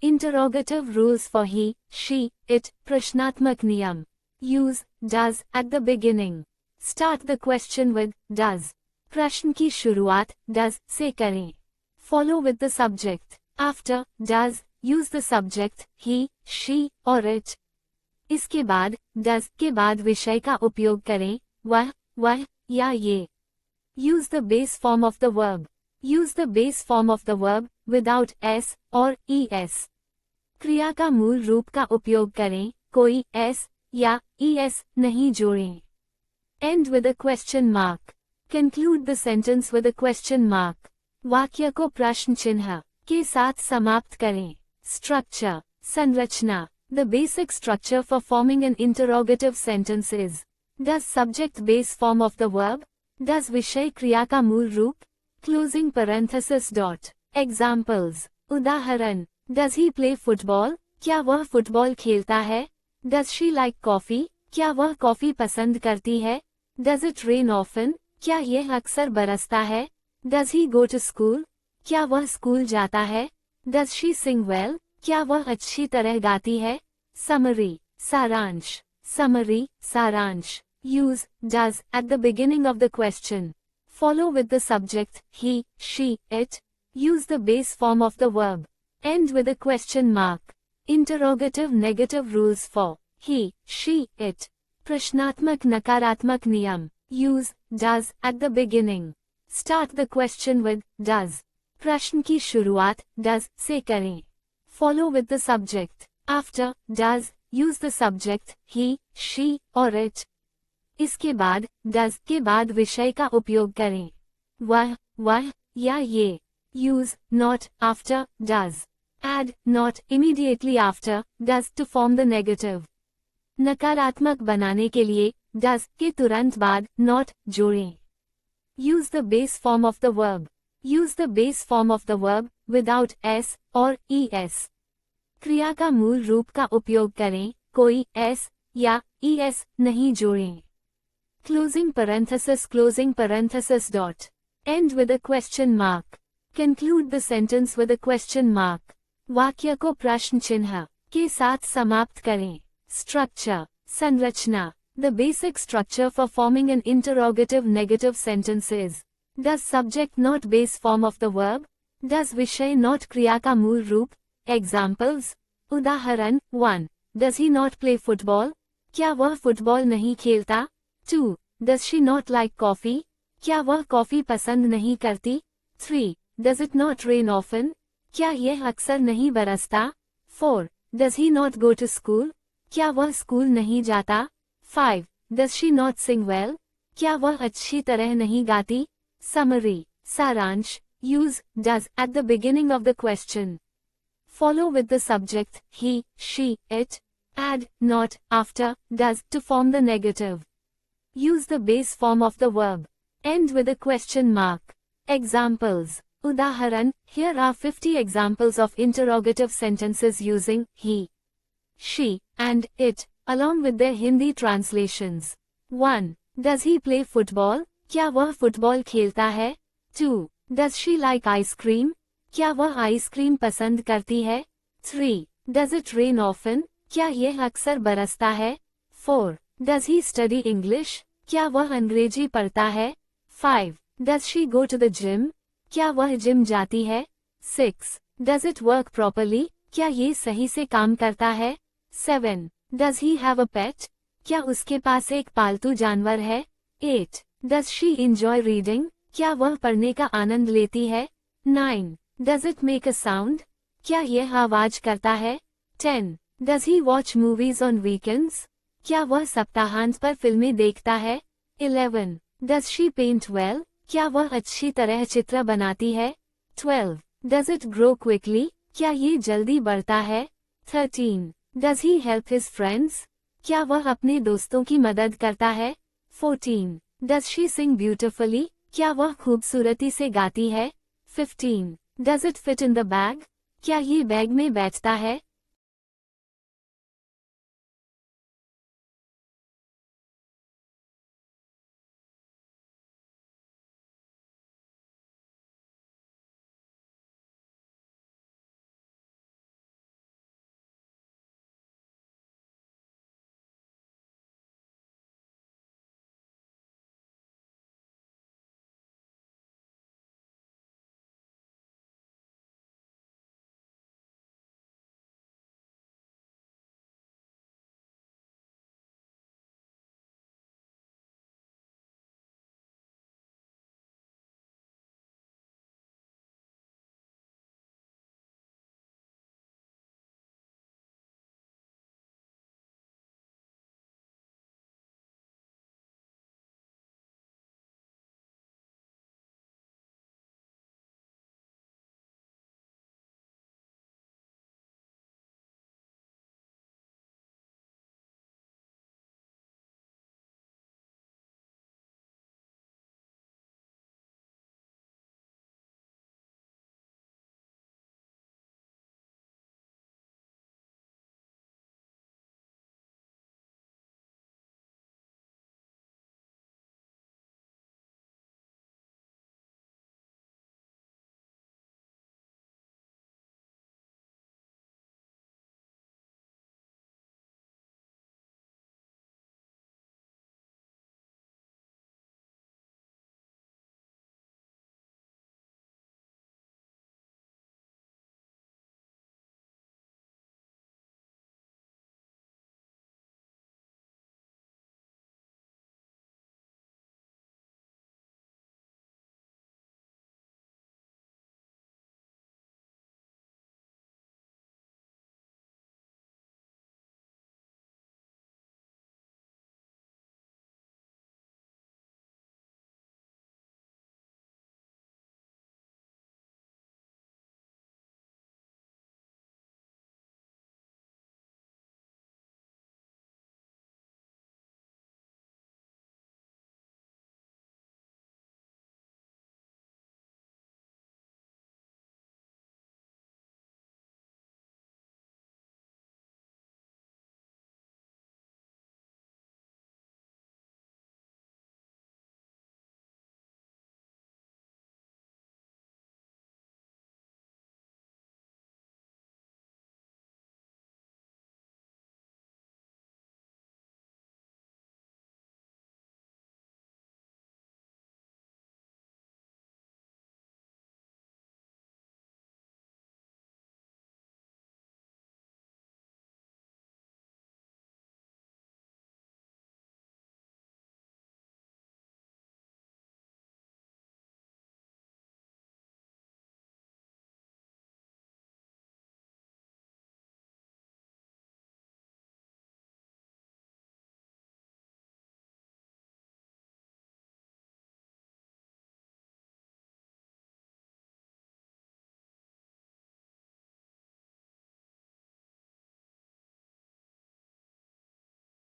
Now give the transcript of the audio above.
Interrogative rules for he, she, it. प्रश्नात्मक नियम. Use does at the beginning. Start the question with does. प्रश्न की शुरुआत does से करें. Follow with the subject. After does, use the subject he, she or it. इसके बाद does के बाद विषय का उपयोग करें वह या ये. Use the base form of the verb. Use the base form of the verb without s or es. क्रिया का मूल रूप का उपयोग करें, कोई s या es नहीं जोड़ें. End with a question mark. Conclude the sentence with a question mark. वाक्य को प्रश्न चिन्ह के साथ समाप्त करें. Structure, संरचना. The basic structure for forming an interrogative sentence is does subject base form of the verb, does विषय क्रिया का मूल रूप. Closing parenthesis dot. Examples. उदाहरण. Does he play football? क्या वह फुटबॉल खेलता है? Does she like coffee? क्या वह कॉफी पसंद करती है? Does it rain often? क्या यह अक्सर बरसता है? Does he go to school? क्या वह स्कूल जाता है? Does she sing well? क्या वह अच्छी तरह गाती है? Summary, सारांश. Summary, सारांश. Use does at the beginning of the question. Follow with the subject he, she, it. Use the base form of the verb. End with a question mark. Interrogative negative rules for he, she, it. प्रश्नात्मक नकारात्मक नियम. Use does at the beginning. Start the question with does. प्रश्न की शुरुआत does से करें. Follow with the subject. After does, use the subject he, she or it. इसके बाद does के बाद विषय का उपयोग करें. वह या ये. Use not after does. Add not immediately after does to form the negative. नकारात्मक बनाने के लिए does के तुरंत बाद not जोड़ें. Use the base form of the verb. Use the base form of the verb without s or es. क्रिया का मूल रूप का उपयोग करें, कोई s या es नहीं जोड़ें. Closing parenthesis dot. End with a question mark. Conclude the sentence with a question mark. वाक्य को प्रश्न चिन्ह के साथ समाप्त करें. Structure, संरचना. The basic structure for forming an interrogative negative sentence is does subject not base form of the verb, does विषय not क्रिया का मूल रूप. Examples. उदाहरण. 1. Does he not play football? क्या वह फुटबॉल नहीं खेलता? 2. Does she not like coffee? क्या वह कॉफी पसंद नहीं करती? 3. Does it not rain often? क्या यह अक्सर नहीं बरसता? 4. Does he not go to school? क्या वह स्कूल नहीं जाता? 5. Does she not sing well? क्या वह अच्छी तरह नहीं गाती? Summary, सारांश. Use does at the beginning of the question. Follow with the subject he, she, it. Add not after does to form the negative. Use the base form of the verb. End with a question mark. Examples. उदाहरण. Here are 50 examples of interrogative sentences using he, she, and it, along with their Hindi translations. 1. Does he play football? क्या वह football खेलता है? 2. Does she like ice cream? क्या वह ice cream पसंद करती है? 3. Does it rain often? क्या यह अक्सर बरसता है? 4. Does he study English? क्या वह अंग्रेजी पढ़ता है? 5. Does she go to the gym? क्या वह जिम जाती है? 6. Does it work properly? क्या ये सही से काम करता है? 7. Does he have a pet? क्या उसके पास एक पालतू जानवर है? 8. Does she enjoy reading? क्या वह पढ़ने का आनंद लेती है? 9. Does it make a sound? क्या यह आवाज करता है? 10. Does he watch movies on weekends? क्या वह सप्ताहांत पर फिल्में देखता है? 11. Does she paint well? क्या वह अच्छी तरह चित्र बनाती है? 12. Does it grow quickly? क्या ये जल्दी बढ़ता है? 13. Does he help his friends? क्या वह अपने दोस्तों की मदद करता है? 14. Does she sing beautifully? क्या वह खूबसूरती से गाती है? 15. Does it fit in the bag? क्या ये बैग में बैठता है?